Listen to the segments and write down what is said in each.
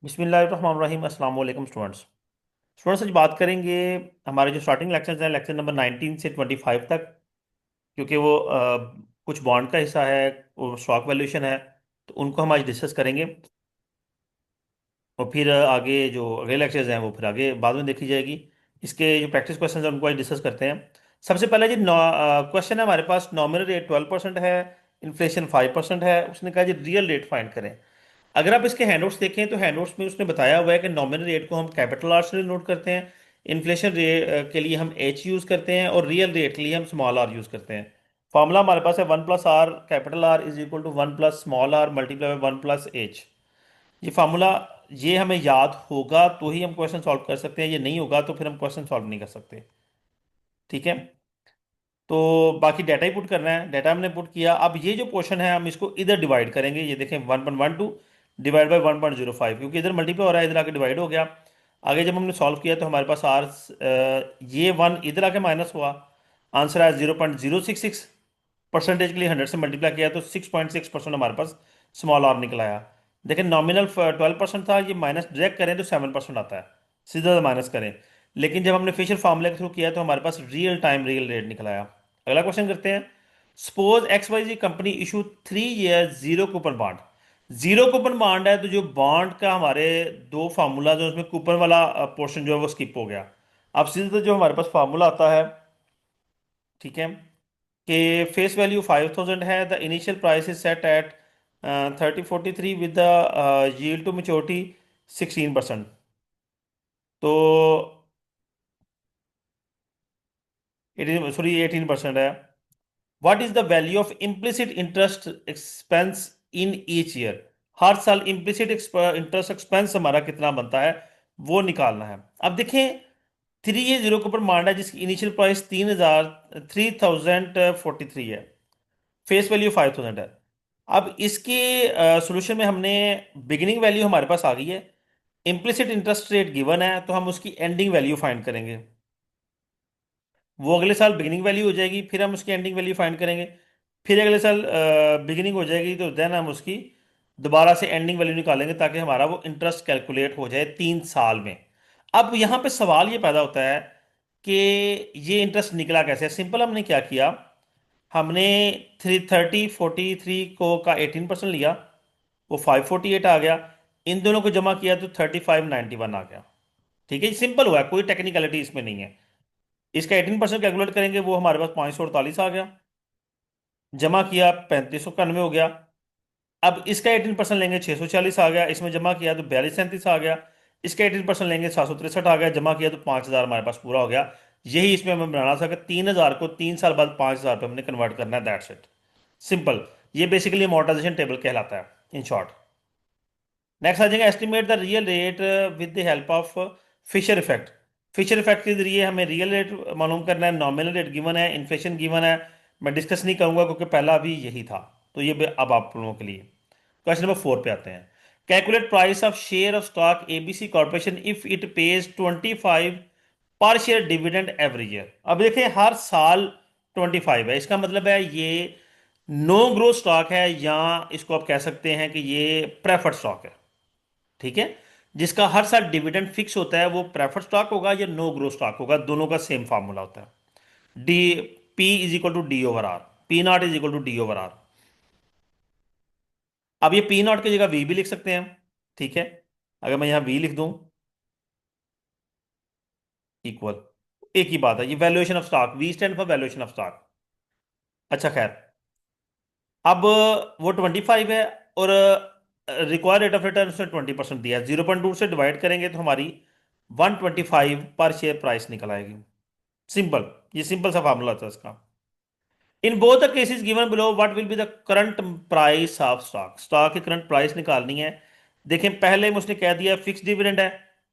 बिस्मिल्लाहिर्रहमानिर्रहीम। अस्सलाम वालेकुम स्टूडेंट्स। स्टूडेंट्स आज बात करेंगे हमारे जो स्टार्टिंग लेक्चर्स हैं, लेक्चर नंबर 19 से 25 तक, क्योंकि वो कुछ बॉन्ड का हिस्सा है, वो स्टॉक वैल्यूएशन है, तो उनको हम आज डिस्कस करेंगे। और फिर आगे जो अगले लेक्चर्स हैं वो फिर आगे बाद में देखी जाएगी। इसके जो प्रैक्टिस क्वेश्चन हैं उनको आज डिस्कस करते हैं। सबसे पहले जी क्वेश्चन है हमारे पास, नॉमिनल रेट 12% है, इन्फ्लेशन 5% है। उसने कहा जी रियल रेट फाइंड करें। अगर आप इसके हैंडआउट्स देखें तो हैंडआउट्स में उसने बताया हुआ है कि नॉमिनल रेट को हम कैपिटल आर से नोट करते हैं, इन्फ्लेशन रेट के लिए हम एच यूज़ करते हैं, और रियल रेट के लिए हम स्मॉल आर यूज़ करते हैं। फॉर्मूला हमारे पास है 1+r capital R is equal to one plus small r multiply by 1+h। ये फार्मूला, ये हमें याद होगा तो ही हम क्वेश्चन सॉल्व कर सकते हैं, ये नहीं होगा तो फिर हम क्वेश्चन सॉल्व नहीं कर सकते। ठीक है। तो बाकी डाटा ही पुट करना है, डाटा हमने पुट किया। अब ये जो पोर्शन है हम इसको इधर डिवाइड करेंगे। ये देखें 1.12 डिवाइड बाई 1.05, क्योंकि इधर मल्टीप्लाई हो रहा है, इधर आके डिवाइड हो गया। आगे जब हमने सॉल्व किया तो हमारे पास आर, ये वन इधर आके माइनस हुआ, आंसर आया 0.066। परसेंटेज के लिए 100 से मल्टीप्लाई किया तो 6.6% हमारे पास स्मॉल आर निकल आया। देखिए नॉमिनल 12% था, ये माइनस डायरेक्ट करें तो 7% आता है, सीधा माइनस करें। लेकिन जब हमने फिशर फार्मूले के थ्रू किया तो हमारे पास रियल टाइम रियल रेट निकल आया। अगला क्वेश्चन करते हैं। Suppose X Y Z company issue 3 year zero coupon bond. Zero coupon bond है तो जो बॉन्ड का हमारे दो फार्मूला, जो उसमें कूपन वाला पोर्शन जो है वो स्किप हो गया। अब सीधे जो हमारे पास फार्मूला आता है, ठीक है, कि फेस वैल्यू 5000 है, the initial price is set at 3043 with the yield to maturity 16%। तो 18, सॉरी 18% है। What is the value of implicit interest expense in each year. हर साल इम्प्लिसिट इंटरेस्ट एक्सपेंस हमारा कितना बनता है वो निकालना है। अब देखें 3 ये 0 के ऊपर मांडा जिसकी इनिशियल प्राइस 3043 है, फेस वैल्यू 5000 है। अब इसके सॉल्यूशन में हमने बिगिनिंग वैल्यू हमारे पास आ गई है, इम्प्लिसिट इंटरेस्ट रेट गिवन है, तो हम उसकी एंडिंग वैल्यू फाइंड करेंगे। वो अगले साल बिगिनिंग वैल्यू हो जाएगी, फिर हम उसकी एंडिंग वैल्यू फाइंड करेंगे। फिर अगले साल बिगिनिंग हो जाएगी तो देन हम उसकी दोबारा से एंडिंग वैल्यू निकालेंगे, ताकि हमारा वो इंटरेस्ट कैलकुलेट हो जाए 3 साल में। अब यहाँ पे सवाल ये पैदा होता है कि ये इंटरेस्ट निकला कैसे। सिंपल, हमने क्या किया, हमने 3043 को का 18% लिया, वो 548 आ गया। इन दोनों को जमा किया तो 3591 आ गया। ठीक है, सिंपल हुआ है, कोई टेक्निकलिटी इसमें नहीं है। इसका 18% कैलकुलेट करेंगे, वो हमारे पास 548 आ गया। जमा किया 3591 हो गया। अब इसका 18% लेंगे 640 आ गया, इसमें जमा किया तो 4237 आ गया। इसका 18% लेंगे 763 आ गया, जमा किया तो 5000 हमारे पास पूरा हो गया। यही इसमें हमें बनाना था कि 3000 को 3 साल बाद 5000 पे हमने कन्वर्ट करना है, दैट्स इट, सिंपल। ये बेसिकली अमोर्टाइजेशन टेबल कहलाता है इन शॉर्ट। नेक्स्ट आ जाएगा estimate the real rate with the help of Fisher effect. Fisher effect के जरिए हमें रियल रेट मालूम करना है, नॉमिनल रेट गिवन है, इन्फ्लेशन गिवन है। मैं डिस्कस नहीं करूंगा क्योंकि पहला अभी यही था। तो ये अब आप लोगों के लिए क्वेश्चन नंबर 4 पे आते हैं। Calculate price of share of stock ABC corporation if it pays 25 per share dividend every year. अब देखिए हर साल 25 है, इसका मतलब है ये नो ग्रोथ स्टॉक है, या इसको आप कह सकते हैं कि ये प्रेफर्ड स्टॉक है। ठीक है, जिसका हर साल डिविडेंड फिक्स होता है, वो प्रेफर्ड स्टॉक होगा या नो ग्रोथ स्टॉक होगा, दोनों का सेम फार्मूला होता है। D P is equal to D over R, P not is equal to D over R. अब ये पी नॉट की जगह वी भी लिख सकते हैं। ठीक है, अगर मैं यहां वी लिख दूं, इक्वल, एक ही बात है, ये valuation of stock, we stand for valuation of stock. अच्छा खैर, अब वो 25 है, और रिक्वायर्ड रेट ऑफ रिटर्न उसने 20% दिया है। 0.2 से डिवाइड करेंगे तो हमारी 125 पर शेयर प्राइस निकल आएगी। सिंपल, ये सिंपल सा फार्मूला था इसका। In both the cases given below what will be the current price of stock. Stock की करंट प्राइस निकालनी है। देखें पहले में उसने कह दिया फिक्स डिविडेंड है,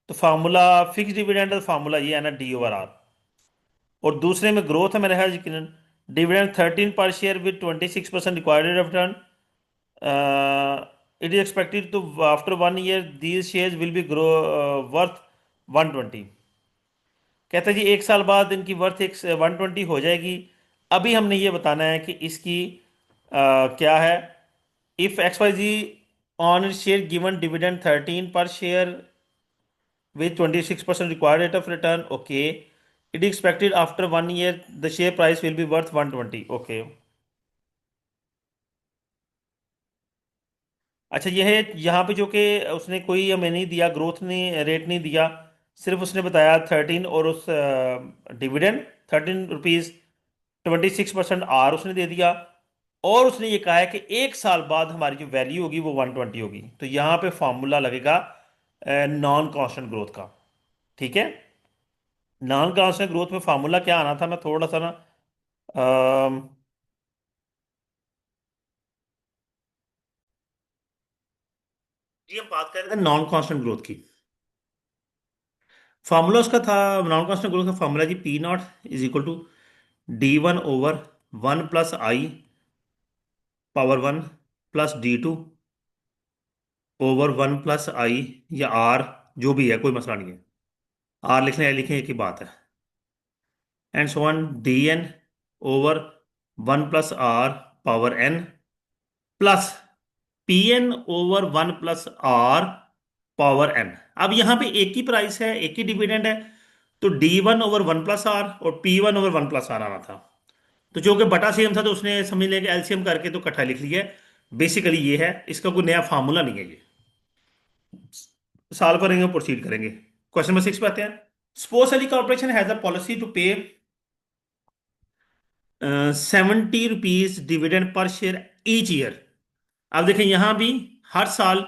तो फार्मूला फिक्स डिविडेंड है, तो फार्मूला ये है ना डी ओवर आर। और दूसरे में ग्रोथ है मेरे ख्याल यकीनन, dividend 13 per share with 26% required return. It is expected to after 1 year these shares will be grow worth 120। कहते हैं जी 1 साल बाद इनकी वर्थ 120 हो जाएगी। अभी हमने ये बताना है कि इसकी क्या है, if X Y G on it share given dividend 13 per share with 26% required rate of return. Okay. It is expected after 1 year the share price will be worth 120. Okay. अच्छा ये है यहाँ पे जो कि उसने कोई हमें नहीं दिया, ग्रोथ ने रेट नहीं दिया, सिर्फ उसने बताया 13 और उस डिविडेंड 13 रुपीज 26% आर उसने दे दिया। और उसने ये कहा है कि 1 साल बाद हमारी जो वैल्यू होगी वो 120 होगी। तो यहाँ पे फॉर्मूला लगेगा नॉन कांस्टेंट ग्रोथ का। ठीक है। नॉन कांस्टेंट ग्रोथ में फार्मूला क्या आना था, मैं थोड़ा सा ना अम, जी हम बात कर रहे थे नॉन कांस्टेंट ग्रोथ की। फार्मूला उसका था, नॉन कांस्टेंट ग्रोथ का formula G, P not is equal to D1/1 + I/(1 + D2/(1 + I) या आर, जो भी है कोई मसला नहीं है, आर लिखने या लिखें एक ही बात है, and so one DN/(1 + R)(n) plus Pn/(1 + R)(n). अब यहां पे एक ही प्राइस है, एक ही डिविडेंड है, तो D1/(1 + R) और P1/(1 + R) आना था। तो जो कि बटा सेम था तो उसने समझ लिया कि एलसीएम करके तो इकट्ठा लिख लिया है। बेसिकली ये है, इसका कोई नया फार्मूला नहीं है ये। सॉल्व करेंगे, प्रोसीड करेंगे। क्वेश्चन नंबर 6 पे आते हैं। Sports Ali corporation has a policy to pay 70 rupees dividend per share each year. अब देखें यहां भी हर साल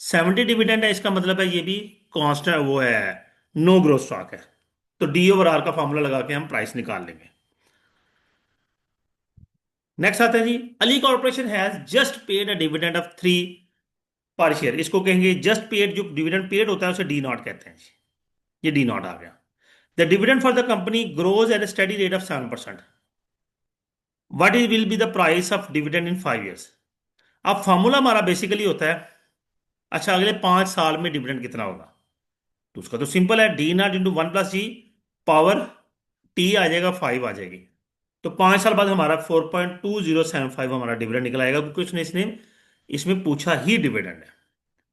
70 डिविडेंड है, इसका मतलब है ये भी कांस्टेंट वो है, नो ग्रोथ स्टॉक है। तो D/R का फॉर्मूला लगा के हम प्राइस निकाल लेंगे। नेक्स्ट आता है जी, Ali corporation has just paid a dividend of 3 per share. इसको कहेंगे जस्ट पेड, जो डिविडेंड पेड होता है उसे D0 कहते हैं जी। ये D0 आ गया। The dividend for the company grows at a study rate of 7%। What is will be the price of dividend in 5 years। अब फॉर्मूला हमारा बेसिकली होता है, अच्छा अगले 5 साल में डिविडेंड कितना होगा। तो उसका तो सिंपल है, D0 × 1 + G पावर टी आ जाएगा, 5 आ जाएगी। तो 5 साल बाद हमारा 4.2075 हमारा डिविडेंड निकल आएगा, क्योंकि उसने इसने इसमें पूछा ही डिविडेंड है।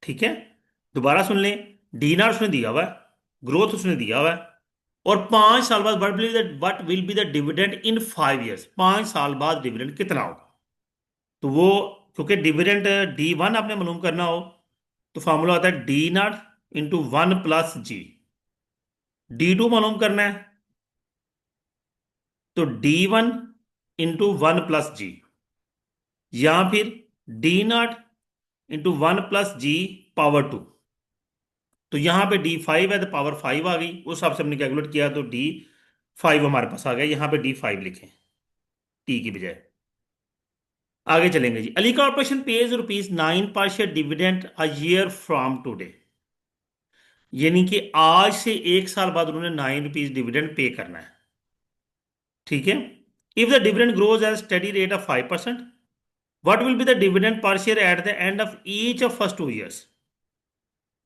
ठीक है। दोबारा सुन लें, D0 उसने दिया हुआ है, ग्रोथ उसने दिया हुआ है, और 5 साल बाद what will be the dividend in 5 years, 5 साल बाद डिविडेंड कितना होगा। तो वो, क्योंकि डिविडेंड D1 आपने मालूम करना हो तो फॉर्मूला होता है D0 × 1 + G। D2 मालूम करना है तो D1 × 1 + G, या फिर D0 × 1 + G पावर 2। तो यहां पे D5 है तो पावर 5 आ गई, उस हिसाब से हमने कैलकुलेट किया, तो D5 हमारे पास आ गया। यहां पे D5 लिखें टी की बजाय। आगे चलेंगे जी, अली कॉर्पोरेशन पेज ₹9 पर share dividend a year from today. यानी कि आज से 1 साल बाद उन्होंने ₹9 डिविडेंड पे करना है। ठीक है। If the dividend grows at steady rate of 5%, what will be the dividend per share at the end of each of first 2 years।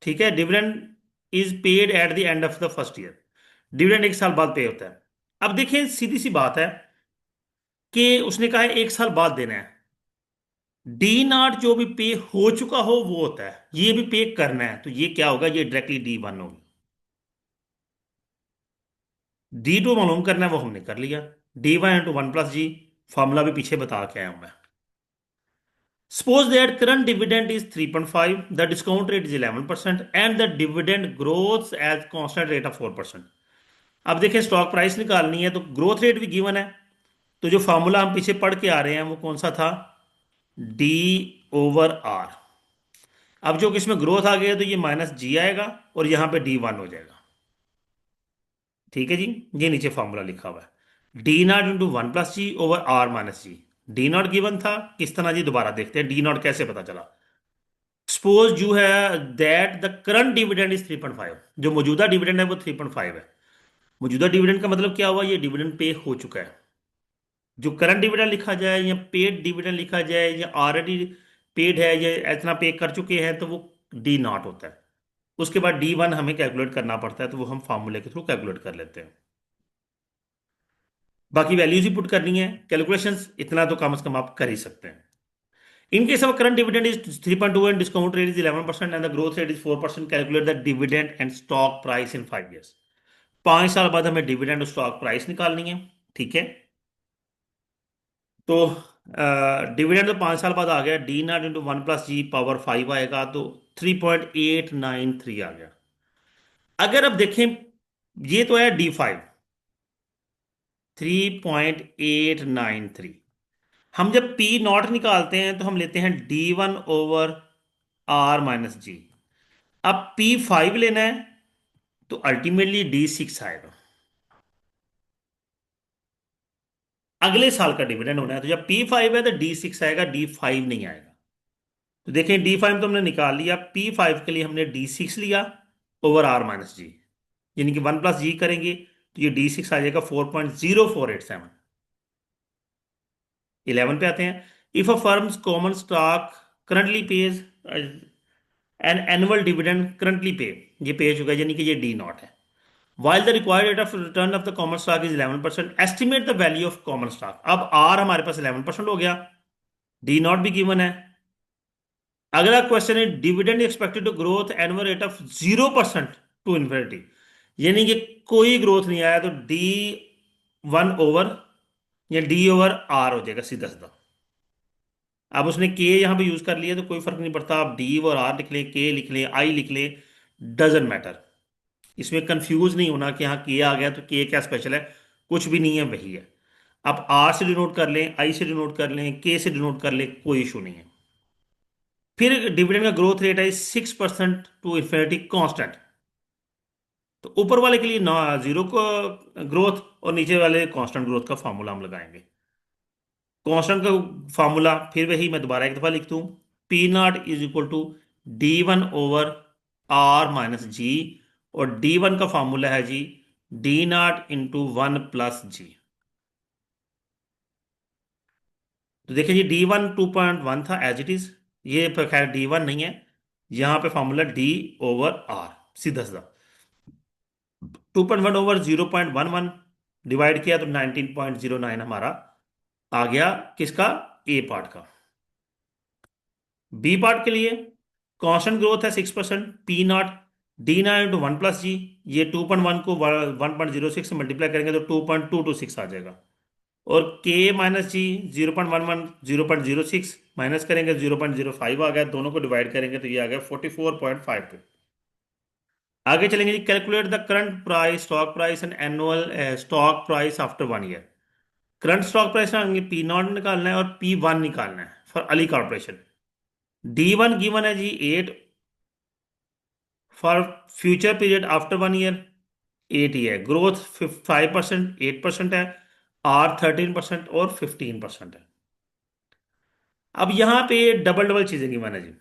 ठीक है। Dividend is paid at the end of the first year. Dividend 1 साल बाद पे होता है। अब देखिए सीधी सी बात है कि उसने कहा है 1 साल बाद देना है। D0 जो भी पे हो चुका हो वो होता है, ये भी पे करना है, तो ये क्या होगा, ये डायरेक्टली D1 होगी। D2 मालूम करना है, वो हमने कर लिया, D1 × 1 + G। फॉर्मूला भी पीछे बता के आया हूं मैं। Suppose that current dividend is 3.5, the discount rate is 11%, and the dividend grows at constant rate of 4%। अब देखिए स्टॉक प्राइस निकालनी है तो ग्रोथ रेट भी गिवन है, तो जो फॉर्मूला हम पीछे पढ़ के आ रहे हैं वो कौन सा था, D/R। अब जो कि इसमें ग्रोथ आ गया तो ये -G आएगा और यहां पे D1 हो जाएगा। ठीक है जी। ये नीचे फॉर्मूला लिखा हुआ है, D0 × 1 + G/R - G। D0 given था, किस तरह जी दोबारा देखते हैं D0 कैसे पता चला। सपोज जो है that the current dividend is 3.5, जो मौजूदा डिविडेंड है वो 3.5 है। मौजूदा डिविडेंड का मतलब क्या हुआ, ये डिविडेंड पे हो चुका है। जो करंट डिविडेंड लिखा जाए या पेड डिविडेंड लिखा जाए या ऑलरेडी पेड है या इतना पे कर चुके हैं तो वो D0 होता है। उसके बाद D1 हमें कैलकुलेट करना पड़ता है, तो वो हम फार्मूले के थ्रू कैलकुलेट कर लेते हैं। बाकी वैल्यूज ही पुट करनी है, कैलकुलेशंस इतना तो कम से कम आप कर ही सकते हैं। In case of current dividend is 3.2 and discount rate is 11% and the growth rate is 4%, calculate the dividend and stock price in 5 years. 5 साल बाद हमें डिविडेंड और स्टॉक प्राइस निकालनी है। ठीक है, तो डिविडेंड तो 5 साल बाद आ गया, D0 × 1 + G⁻5 आएगा, तो 3.893 आ गया। अगर अब देखें, ये तो है D5, 3.893। हम जब P0 निकालते हैं तो हम लेते हैं D1/R - G। अब P5 लेना है तो अल्टीमेटली D6 आएगा। अगले साल का डिविडेंड होना है, तो जब P5 है तो D6 आएगा, D5 नहीं आएगा। तो देखें, D5 तो हमने निकाल लिया, P5 के लिए हमने D6 लिया ओवर R - G, यानी कि 1 + G करेंगे तो ये D6 आ जाएगा 4.0487। 11 पे आते हैं। If a firms common stock currently page an annual dividend currently पे, ये पे चुका है, यानी कि ये D0 है। While the required rate of return of the common stock is 11%, estimate the value of common stock। अब R हमारे पास 11% हो गया, D0 भी गिवन है। अगला क्वेश्चन है, dividend expected to growth annual rate of 0% to infinity, यानी कि कोई ग्रोथ नहीं आया तो D1 या D/R हो जाएगा सीधा सीधा। अब उसने के यहां पे यूज कर लिया तो कोई फर्क नहीं पड़ता, आप D/R लिख लें, के लिख लें, आई लिख लें, डजेंट मैटर। इसमें कंफ्यूज नहीं होना कि हाँ के आ गया तो के क्या स्पेशल है, कुछ भी नहीं है, वही है। आप आर से डिनोट कर लें, आई से डिनोट कर लें, के से डिनोट कर लें, कोई इशू नहीं है। फिर डिविडेंड का ग्रोथ रेट है 6% टू इन्फिनिटी कांस्टेंट। तो ऊपर वाले के लिए ना जीरो को ग्रोथ और नीचे वाले कांस्टेंट ग्रोथ का फार्मूला हम लगाएंगे। कांस्टेंट का फार्मूला फिर वही मैं दोबारा एक दफा लिख दूं, P0 = D1/R - G, और D1 का फार्मूला है जी D0 × 1 + G। तो देखिए जी, D1 2.1 था एज इट इज, ये पर खैर D1 नहीं है, यहां पे फार्मूला D/R, सीधा सीधा 2.1/0.11 डिवाइड किया तो 19.09 हमारा आ गया, किसका, ए पार्ट का। बी पार्ट के लिए कांस्टेंट ग्रोथ है 6%, P0 D9 × 1 + G, ये 2.1 को 1.06 से मल्टीप्लाई करेंगे तो 2.226 आ जाएगा। और K - G 0.11 0.06 माइनस करेंगे 0.05 आ गया, दोनों को डिवाइड करेंगे तो ये आ गया 44.52। आगे चलेंगे जी, calculate the current price, stock price and annual stock price after 1 year. Current stock price P0 निकालना है और P1 निकालना है for Ali corporation. D1 given है जी 8, for future period after 1 year 8 ही है, ग्रोथ 5%, 8% है, R 13% और 15% है। अब यहां पे डबल डबल चीजें गिवन है जी।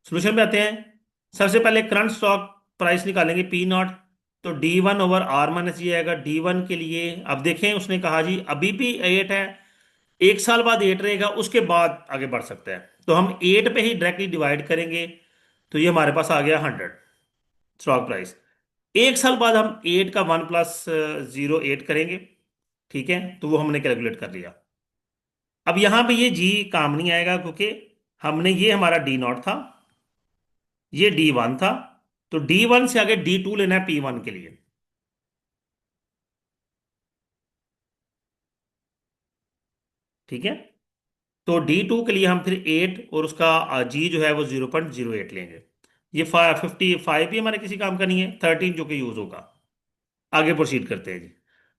सोल्यूशन पे आते हैं। सबसे पहले करंट स्टॉक प्राइस निकालेंगे P0, तो D1/R - G आएगा। D1 के लिए अब देखें, उसने कहा जी अभी भी 8 है, 1 साल बाद 8 रहेगा, उसके बाद आगे बढ़ सकता है, तो हम 8 पे ही डायरेक्टली डिवाइड करेंगे, तो ये हमारे पास आ गया 100 स्टॉक प्राइस। 1 साल बाद हम 8 का 1 + 0 8 करेंगे, ठीक है, तो वो हमने कैलकुलेट कर लिया। अब यहां पे ये जी काम नहीं आएगा, क्योंकि हमने, ये हमारा D0 था, ये D1 था, तो D1 से आगे D2 लेना है P1 के लिए। ठीक है, तो D2 के लिए हम फिर 8 और उसका जी जो है वो 0.08 लेंगे। ये 55 भी हमारे किसी काम का नहीं है, 13 जो कि यूज होगा। आगे प्रोसीड करते हैं जी।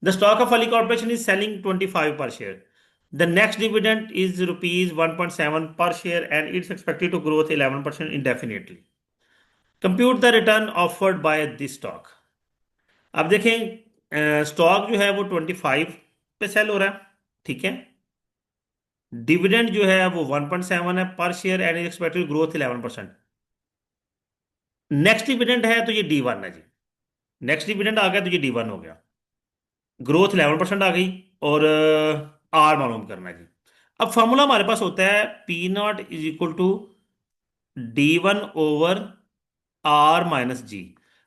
The stock of Ali corporation is selling 25 per share. The next dividend is ₹1.7 per share and it's expected to growth 11% indefinitely। Compute the return offered by this stock. अब देखें, स्टॉक जो है वो 25 पे सेल हो रहा है, ठीक है, डिविडेंड जो है वो 1.7 है पर share and expected growth 11%। Next dividend है तो ये D1 है जी, नेक्स्ट डिविडेंड आ गया तो ये D1 हो गया, ग्रोथ 11% आ गई, और आर मालूम करना है जी। अब फॉर्मूला हमारे पास होता है P0 = D1/R - G।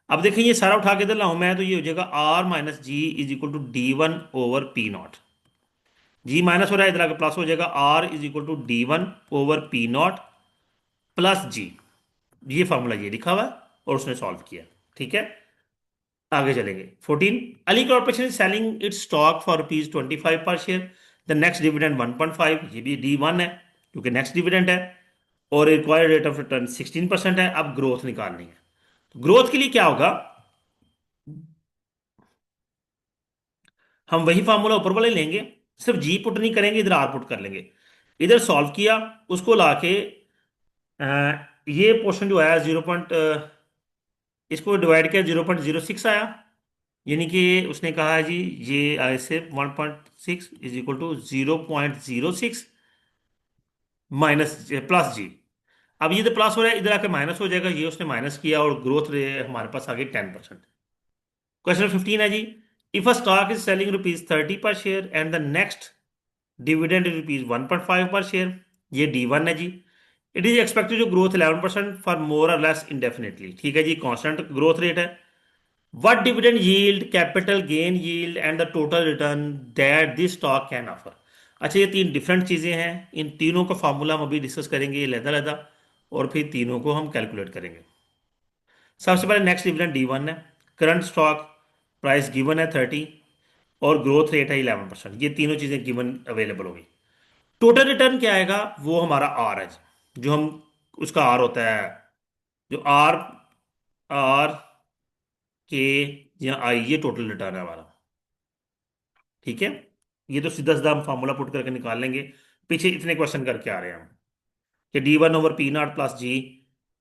अब देखिए, ये सारा उठा के इधर लाऊं मैं तो ये हो जाएगा R - G = D1/P0। जी माइनस हो रहा है, इधर आके प्लस हो जाएगा। R is equal to D1/P0 plus g. ये फॉर्मूला ये लिखा हुआ है और उसने सॉल्व किया। ठीक है, आगे चलेंगे। 14, Ali corporation is selling it's stock for ₹25 per share. The next dividend 1.5, ये भी D1 है क्योंकि नेक्स्ट डिविडेंड है। और रिक्वायर्ड रेट ऑफ रिटर्न 16% है। अब ग्रोथ निकालनी है, तो ग्रोथ के लिए क्या होगा, हम वही फार्मूला ऊपर वाले लेंगे, सिर्फ जी पुट नहीं करेंगे, इधर आर पुट कर लेंगे। इधर सॉल्व किया, उसको लाके अ, ये पोर्शन जो आया 0. इसको डिवाइड किया, 0.06 आया। यानी कि उसने कहा है जी, ये आए से 1.6 is equal to 0.06 minus plus g. अब ये तो प्लस हो रहा है, इधर आके माइनस हो जाएगा, ये उसने माइनस किया और ग्रोथ रे हमारे पास आ गई 10%। क्वेश्चन 15 है जी, if a stock is selling ₹30 per share and the next dividend ₹1.5 per share, ये D1 है जी। It is expected to growth 11% for more or less indefinitely. ठीक है जी, कांस्टेंट ग्रोथ रेट है। What dividend yield, capital gain yield and the total return that this stock can offer. अच्छा, ये तीन डिफरेंट चीजें हैं, इन तीनों का फार्मूला हम अभी डिस्कस करेंगे लहदा लहदा, और फिर तीनों को हम कैलकुलेट करेंगे। सबसे पहले नेक्स्ट डिविडेंड D1 है। करंट स्टॉक प्राइस गिवन है 30 और ग्रोथ रेट है 11%। ये तीनों चीजें गिवन अवेलेबल होगी। टोटल रिटर्न क्या आएगा, वो हमारा आर है, जो हम उसका आर होता है, जो आर आर के या आई, ये टोटल रिटर्न है हमारा। ठीक है, ये तो सीधा सीधा हम फार्मूला पुट करके निकाल लेंगे। पीछे इतने क्वेश्चन करके आ रहे हैं हम कि D1/P0 plus G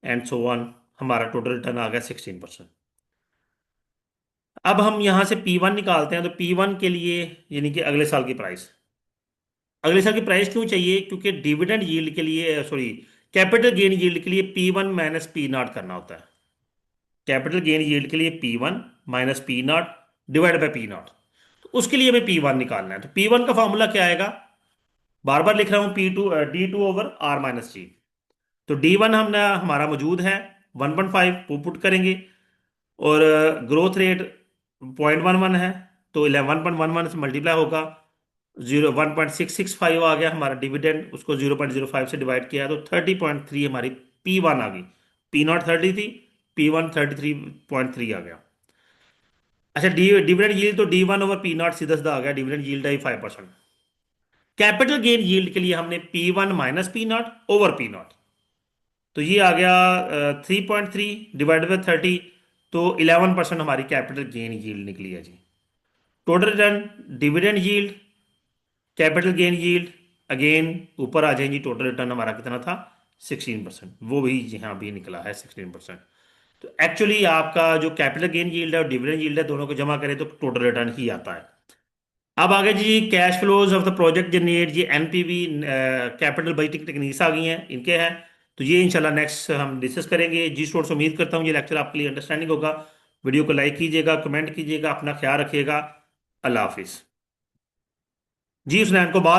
and so one, हमारा टोटल रिटर्न आ गया 16%। अब हम यहां से P1 निकालते हैं, तो P1 के लिए यानी कि अगले साल की प्राइस, अगले साल की प्राइस क्यों चाहिए, क्योंकि डिविडेंड यील्ड के लिए, सॉरी, कैपिटल गेन यील्ड के लिए P1 माइनस P0 करना होता है। कैपिटल गेन यील्ड के लिए P1 minus P0 divide by P0, तो उसके लिए हमें P1 निकालना है। तो P1 का फॉर्मूला क्या आएगा, बार बार लिख रहा हूं, D2/R-G। तो D1 हमने हमारा मौजूद है 1.5, वो पुट करेंगे। और ग्रोथ रेट 0.11 है, तो 11.11 से मल्टीप्लाई होगा, 1.665 आ गया हमारा डिविडेंड, उसको 0.05 से डिवाइड किया तो 30.3 हमारी P1 आ गई। P0 30 थी, P1 33.3 आ गया। अच्छा, डिविडेंड यील्ड तो D1/P0 सीधा सीधा आ गया, डिविडेंड यील्ड है 5%। कैपिटल गेन यील्ड के लिए हमने P1 minus P0 over P0, तो ये आ गया 3.3 डिवाइड बाई 30, तो 11% हमारी कैपिटल गेन यील्ड निकली है जी। Total return, dividend yield, capital gain yield, again ऊपर आ जाएंगी। टोटल रिटर्न हमारा कितना था, 16%, वो भी यहाँ भी निकला है 16%। तो एक्चुअली आपका जो कैपिटल गेन यील्ड है और डिविडेंड यील्ड है, दोनों को जमा करें तो टोटल रिटर्न ही आता है। अब आगे जी, cash flows of the project generate, ये एनपीवी कैपिटल बजटिंग टेक्निक्स आ गई हैं, इनके हैं। तो ये इंशाल्लाह नेक्स्ट हम डिस्कस करेंगे जी स्टूडेंट्स। उम्मीद करता हूँ ये लेक्चर आपके लिए अंडरस्टैंडिंग होगा। वीडियो को लाइक कीजिएगा, कमेंट कीजिएगा, अपना ख्याल रखिएगा। अल्लाह हाफिज़। जी, उस को बाद